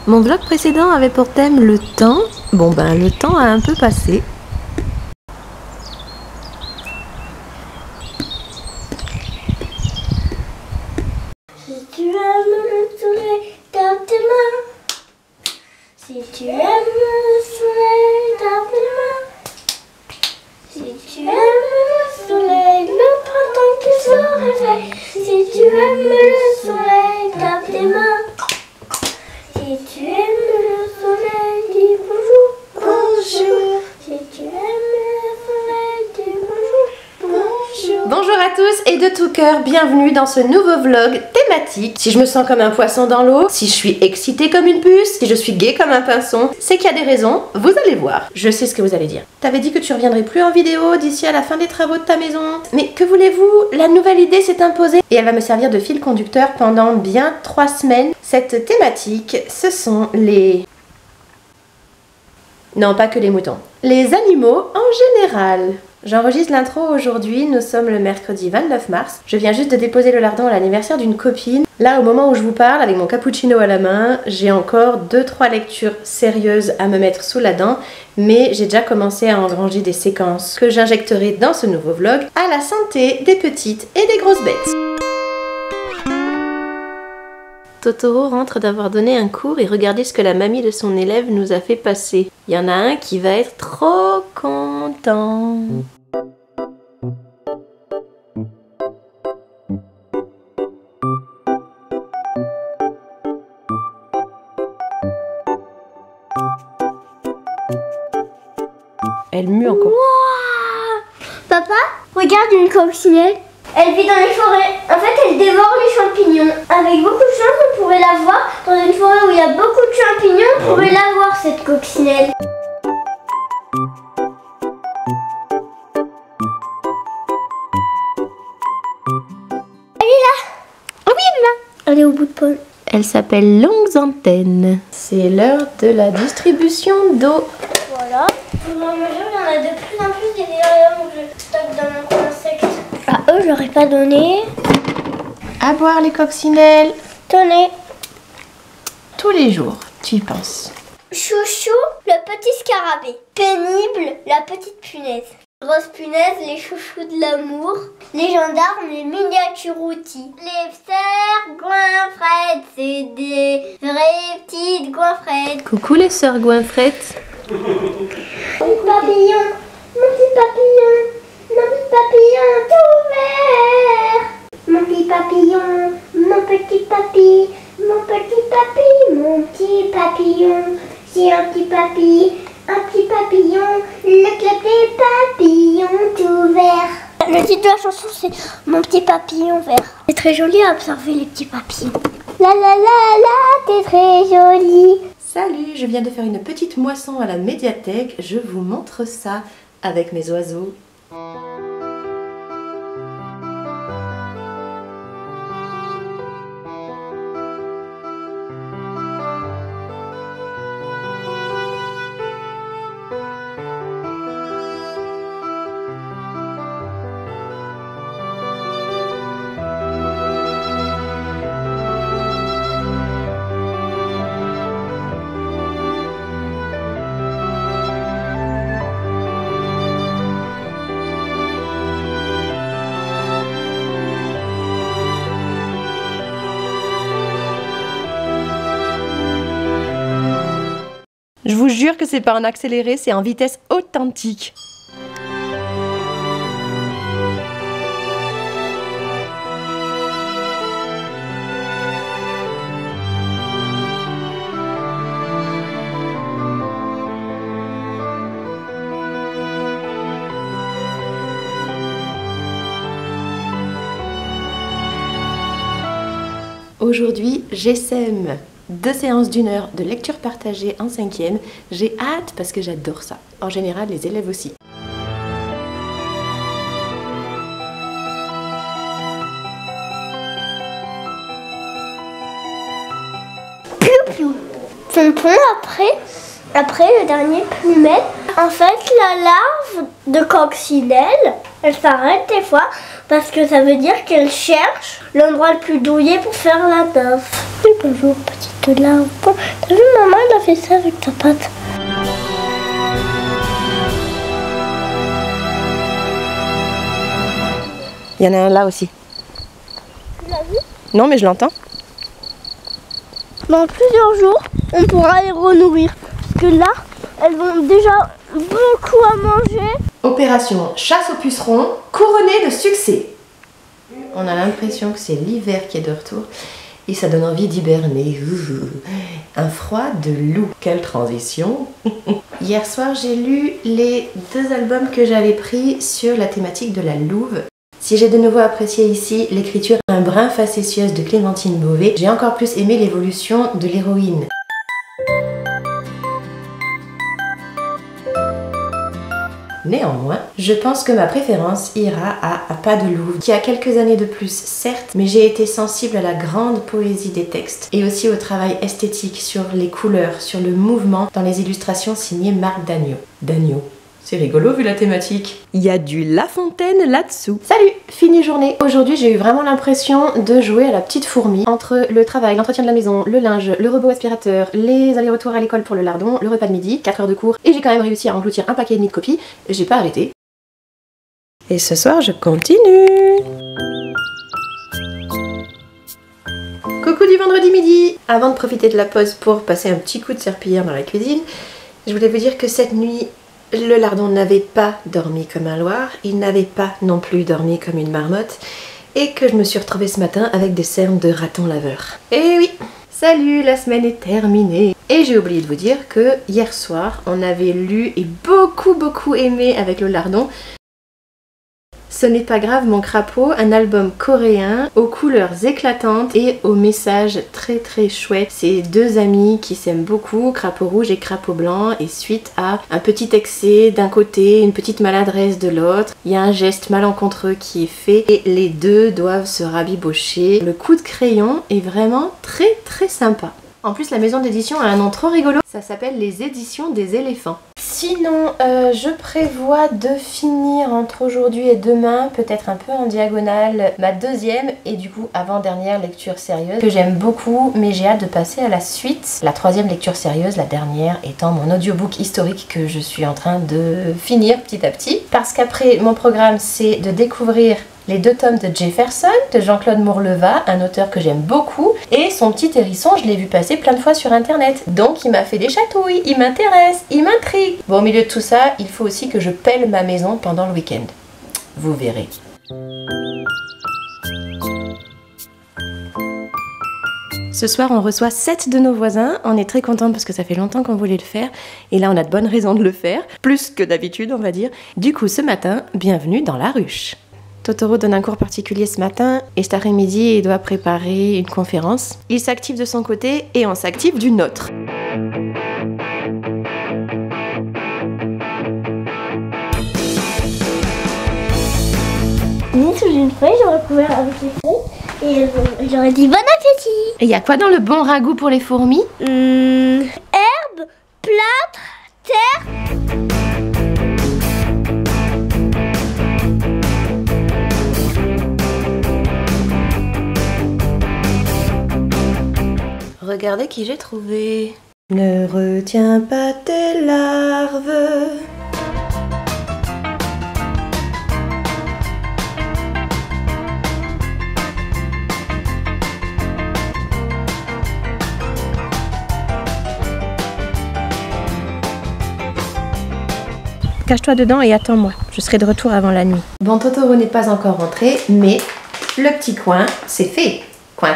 Mon vlog précédent avait pour thème le temps. Bon ben le temps a un peu passé. Si tu aimes le soleil dans tes mains, si tu aimes le soleil dans tes mains, si tu aimes le soleil, le printemps qui se réveille, si tu aimes le soleil dans tes mains, si tu aimes le soleil, dis bonjour, bonjour, si tu aimes le soleil, dis bonjour, bonjour. Bonjour à tous et de tout cœur, bienvenue dans ce nouveau vlog thématique. Si je me sens comme un poisson dans l'eau, si je suis excitée comme une puce, si je suis gaie comme un pinson, c'est qu'il y a des raisons, vous allez voir. Je sais ce que vous allez dire. T'avais dit que tu reviendrais plus en vidéo d'ici à la fin des travaux de ta maison. Mais que voulez-vous? La nouvelle idée s'est imposée et elle va me servir de fil conducteur pendant bien 3 semaines. Cette thématique, ce sont les... Non, pas que les moutons. Les animaux en général. J'enregistre l'intro aujourd'hui, nous sommes le mercredi 29 mars. Je viens juste de déposer le lardon à l'anniversaire d'une copine. Là, au moment où je vous parle, avec mon cappuccino à la main, j'ai encore 2-3 lectures sérieuses à me mettre sous la dent, mais j'ai déjà commencé à engranger des séquences que j'injecterai dans ce nouveau vlog à la santé des petites et des grosses bêtes. Totoro rentre d'avoir donné un cours et regardez ce que la mamie de son élève nous a fait passer. Il y en a un qui va être trop content. Elle mue encore. Wow. Papa, regarde une coccinelle. Elle vit dans les forêts. En fait, elle dévore les champignons. Avec beaucoup de chance, on pourrait la voir dans une forêt où il y a beaucoup de champignons. On pourrait la voir, cette coccinelle. Elle est là. Ah oui, elle est là. Elle est au bout de Paul. Elle s'appelle Longues Antennes. C'est l'heure de la distribution d'eau. Voilà. Au fur et à mesure, il y en a de plus en plus des aériums que je stocke dans mon coin sec. Ah, eux, je leur ai pas donné. À boire les coccinelles. Tenez. Tous les jours, tu y penses. Chouchou, le petit scarabée. Pénible, la petite punaise. Grosse punaise, les chouchous de l'amour. Les gendarmes, les miniatures outils. Les sœurs goinfrettes, c'est des vraies petites goinfrettes. Coucou les sœurs goinfrettes. Mon petit papillon, mon petit papillon, mon petit papillon tout vert. Mon petit papillon, mon petit papy, mon petit papy, mon petit papillon. C'est un petit papillon, le club des papillons tout vert. Le titre de la chanson c'est Mon petit papillon vert. C'est très joli à observer les petits papillons. La la la la, t'es très jolie. Salut, je viens de faire une petite moisson à la médiathèque. Je vous montre ça avec mes oiseaux. Je vous jure que c'est pas en accéléré, c'est en vitesse authentique. Aujourd'hui, j'essaime 2 séances d'1 heure de lecture partagée en 5e. J'ai hâte parce que j'adore ça. En général, les élèves aussi. Piou piou. Pompon après le dernier plumet. En fait, la larve de coccinelle, elle s'arrête des fois parce que ça veut dire qu'elle cherche l'endroit le plus douillet pour faire la taf. Oui, bonjour, petite larve. T'as vu, maman, elle a fait ça avec ta patte. Il y en a un là aussi. Tu l'as vu? Non, mais je l'entends. Dans plusieurs jours, on pourra les renourrir. Parce que là, elles ont déjà beaucoup à manger. Opération chasse aux pucerons, couronnée de succès. On a l'impression que c'est l'hiver qui est de retour et ça donne envie d'hiberner. Un froid de loup. Quelle transition. Hier soir, j'ai lu les 2 albums que j'avais pris sur la thématique de la louve. Si j'ai de nouveau apprécié ici l'écriture un brin facétieuse de Clémentine Beauvais, j'ai encore plus aimé l'évolution de l'héroïne. Néanmoins, je pense que ma préférence ira à Pas de louve, qui a quelques années de plus, certes, mais j'ai été sensible à la grande poésie des textes et aussi au travail esthétique sur les couleurs, sur le mouvement dans les illustrations signées Marc Dagneau. Dagneau. C'est rigolo vu la thématique. Il y a du La Fontaine là-dessous. Salut, fini journée. Aujourd'hui, j'ai eu vraiment l'impression de jouer à la petite fourmi entre le travail, l'entretien de la maison, le linge, le robot aspirateur, les allers-retours à l'école pour le lardon, le repas de midi, 4 heures de cours, et j'ai quand même réussi à engloutir un paquet et demi de copies. J'ai pas arrêté. Et ce soir, je continue. Coucou du vendredi midi. Avant de profiter de la pause pour passer un petit coup de serpillière dans la cuisine, je voulais vous dire que cette nuit, le lardon n'avait pas dormi comme un loir, il n'avait pas non plus dormi comme une marmotte, et que je me suis retrouvée ce matin avec des cernes de raton laveur. Et oui, salut, la semaine est terminée. Et j'ai oublié de vous dire que hier soir, on avait lu et beaucoup aimé avec le lardon Ce n'est pas grave mon crapaud, un album coréen aux couleurs éclatantes et aux messages très chouettes. C'est 2 amis qui s'aiment beaucoup, crapaud rouge et crapaud blanc, et suite à un petit excès d'un côté, une petite maladresse de l'autre, il y a un geste malencontreux qui est fait et les 2 doivent se rabibocher. Le coup de crayon est vraiment très sympa. En plus, la maison d'édition a un nom trop rigolo, ça s'appelle les éditions des éléphants. Sinon, je prévois de finir entre aujourd'hui et demain, peut-être un peu en diagonale, ma 2e et du coup avant-dernière lecture sérieuse, que j'aime beaucoup, mais j'ai hâte de passer à la suite. La 3e lecture sérieuse, la dernière étant mon audiobook historique que je suis en train de finir petit à petit. Parce qu'après, mon programme, c'est de découvrir les 2 tomes de Jefferson, de Jean-Claude Mourleva, un auteur que j'aime beaucoup, et son petit hérisson, je l'ai vu passer plein de fois sur internet. Donc il m'a fait des chatouilles, il m'intéresse, il m'intrigue. Bon, au milieu de tout ça, il faut aussi que je pèle ma maison pendant le week-end. Vous verrez. Ce soir, on reçoit 7 de nos voisins. On est très contents parce que ça fait longtemps qu'on voulait le faire. Et là, on a de bonnes raisons de le faire. Plus que d'habitude, on va dire. Du coup, ce matin, bienvenue dans la ruche. Totoro donne un cours particulier ce matin et cet après-midi, il doit préparer une conférence. Il s'active de son côté et on s'active du nôtre. Mis sous une feuille, j'aurais couvert avec les feuilles et j'aurais dit bon appétit. Et il y a quoi dans le bon ragoût pour les fourmis? Herbe, plâtre, terre. Regardez qui j'ai trouvé. Ne retiens pas tes larves. Cache-toi dedans et attends-moi. Je serai de retour avant la nuit. Bon, Totoro n'est pas encore rentré, mais le petit coin, c'est fait. Coin.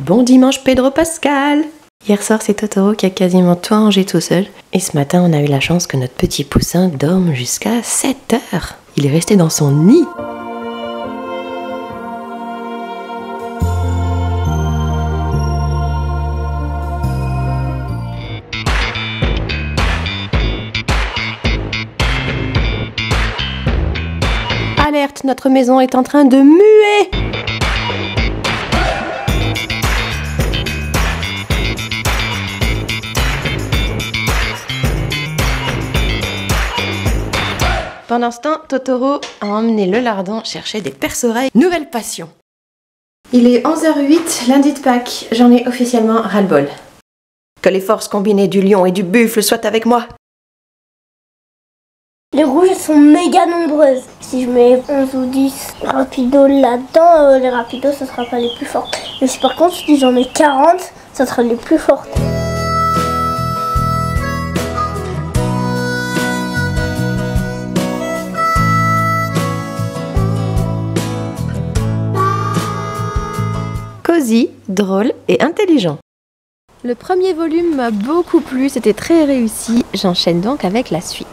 Bon dimanche Pedro Pascal. Hier soir c'est Totoro qui a quasiment tout rangé tout seul. Et ce matin on a eu la chance que notre petit poussin dorme jusqu'à 7 heures. Il est resté dans son nid. Alerte notre maison est en train de muer. Pendant ce temps, Totoro a emmené le lardon chercher des perce-oreilles. Nouvelle passion. Il est 11h08, lundi de Pâques. J'en ai officiellement ras-le-bol. Que les forces combinées du lion et du buffle soient avec moi. Les rouges sont méga nombreuses. Si je mets 11 ou 10 rapidos là-dedans, les rapidos, ça sera pas les plus fortes. Mais si par contre, si j'en ai 40, ça sera les plus fortes. Cosy, drôle et intelligent. Le premier volume m'a beaucoup plu, c'était très réussi. J'enchaîne donc avec la suite.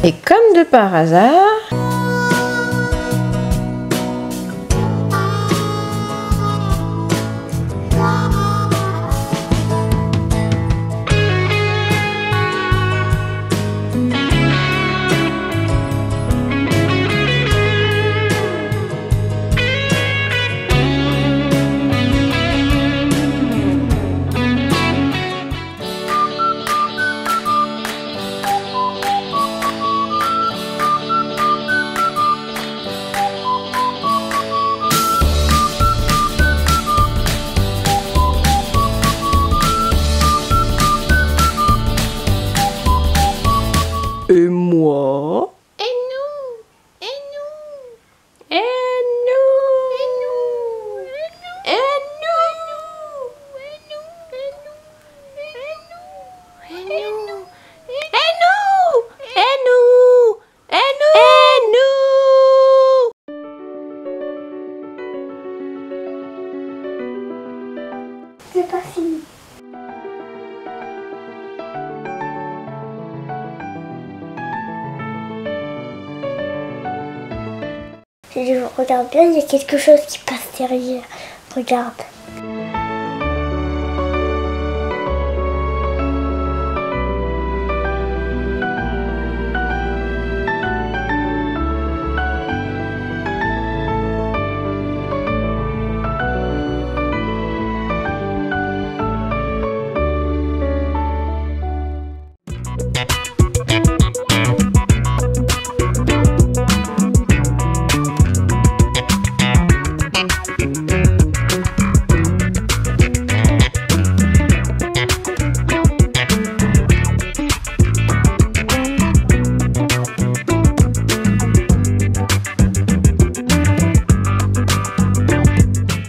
Et comme de par hasard... Et moi? Et nous? Et nous? Et nous? Et nous? Et nous? C'est pas fini. Si je regarde bien, il y a quelque chose qui passe derrière. Regarde.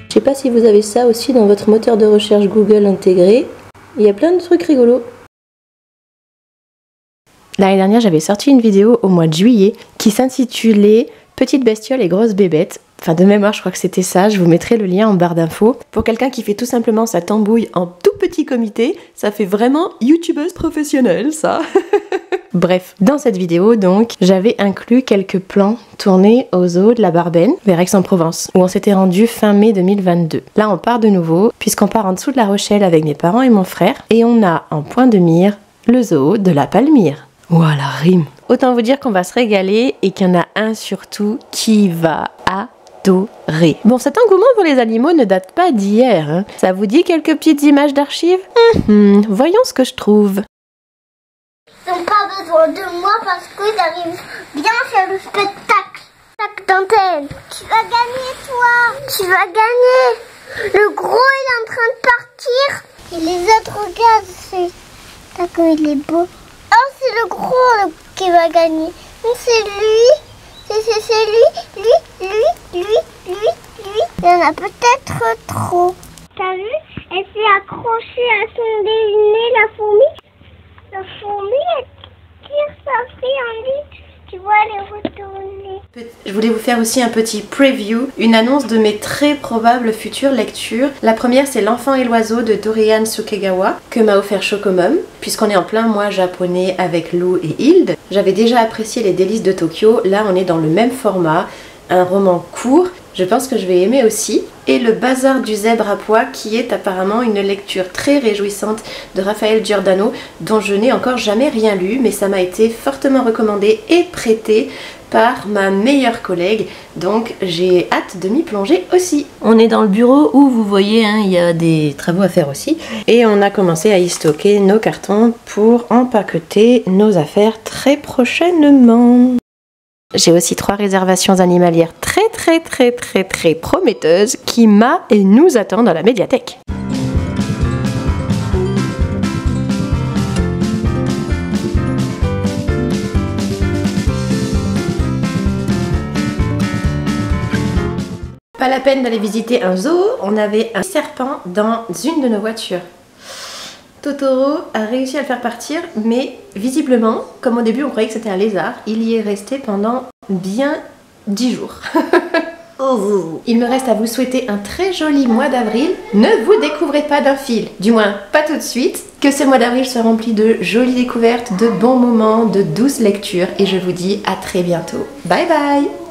Je sais pas si vous avez ça aussi dans votre moteur de recherche Google intégré. Il y a plein de trucs rigolos. L'année dernière, j'avais sorti une vidéo au mois de juillet qui s'intitulait Petites bestioles et grosses bébêtes. Enfin, de mémoire, je crois que c'était ça. Je vous mettrai le lien en barre d'infos. Pour quelqu'un qui fait tout simplement sa tambouille en tout petit comité, ça fait vraiment youtubeuse professionnelle, ça. Bref, dans cette vidéo, donc, j'avais inclus quelques plans tournés au zoo de la Barbaine, vers Aix-en-Provence, où on s'était rendu fin mai 2022. Là, on part de nouveau, puisqu'on part en dessous de La Rochelle avec mes parents et mon frère, et on a en point de mire le zoo de la Palmyre. Voilà, rime. Autant vous dire qu'on va se régaler et qu'il y en a un surtout qui va adorer. Bon, cet engouement pour les animaux ne date pas d'hier, hein. Ça vous dit quelques petites images d'archives? Voyons ce que je trouve. Ils n'ont pas besoin de moi parce qu'ils arrivent bien à faire le spectacle. Tac d'antenne. Tu vas gagner, toi. Tu vas gagner. Le gros, il est en train de partir. Et les autres, regarde, c'est... Tac, il est beau. Oh, c'est le gros qui va gagner. Non, c'est lui. C'est lui. Il y en a peut-être trop. T'as vu? Elle s'est accrochée à son déjeuner, la fourmi. La fourmi, elle tire sa fille en vie. Tu vois, elle est retournée. Je voulais vous faire aussi un petit preview, une annonce de mes très probables futures lectures. La première, c'est L'Enfant et l'Oiseau de Dorian Sukegawa, que m'a offert Chocomum, puisqu'on est en plein mois japonais avec Lou et Hilde. J'avais déjà apprécié Les Délices de Tokyo, là on est dans le même format, un roman court. je pense que je vais aimer aussi. Et Le Bazar du zèbre à pois, qui est apparemment une lecture très réjouissante de Raphaël Giordano, dont je n'ai encore jamais rien lu, mais ça m'a été fortement recommandé et prêté par ma meilleure collègue, donc j'ai hâte de m'y plonger aussi. On est dans le bureau où vous voyez, il y a des travaux à faire aussi, et on a commencé à y stocker nos cartons pour empaqueter nos affaires très prochainement. J'ai aussi 3 réservations animalières très prometteuses qui et nous attendent dans la médiathèque. Pas la peine d'aller visiter un zoo, on avait un serpent dans une de nos voitures. Totoro a réussi à le faire partir, mais visiblement, comme au début on croyait que c'était un lézard, il y est resté pendant bien 10 jours. Il me reste à vous souhaiter un très joli mois d'avril. Ne vous découvrez pas d'un fil, du moins pas tout de suite. Que ce mois d'avril soit rempli de jolies découvertes, de bons moments, de douces lectures, et je vous dis à très bientôt. Bye bye!